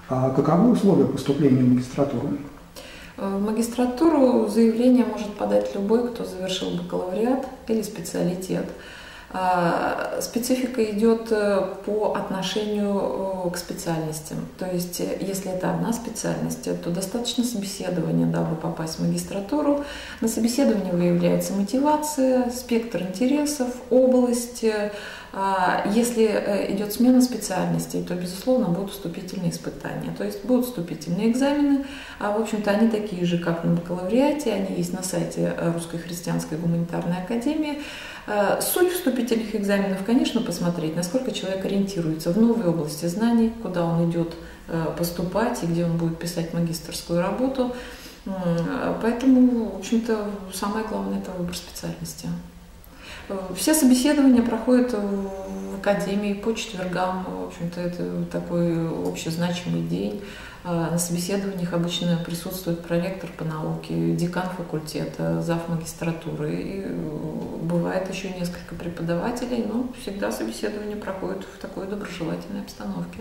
А каковы условия поступления в магистратуру? В магистратуру заявление может подать любой, кто завершил бакалавриат или специалитет. Специфика идет по отношению к специальностям. То есть, если это одна специальность, то достаточно собеседования, дабы попасть в магистратуру. На собеседовании выявляется мотивация, спектр интересов, область. Если идет смена специальностей, то, безусловно, будут вступительные испытания. То есть будут вступительные экзамены. В общем-то, они такие же, как на бакалавриате. Они есть на сайте Русской христианской гуманитарной академии. Суть вступительных экзаменов, конечно, посмотреть, насколько человек ориентируется в новой области знаний, куда он идет поступать и где он будет писать магистерскую работу. Поэтому, в общем-то, самое главное – это выбор специальности. Все собеседования проходят в академии по четвергам. В общем-то, это такой общезначимый день. На собеседованиях обычно присутствует проректор по науке, декан факультета, зав. Магистратуры. И бывает еще несколько преподавателей, но всегда собеседование проходит в такой доброжелательной обстановке.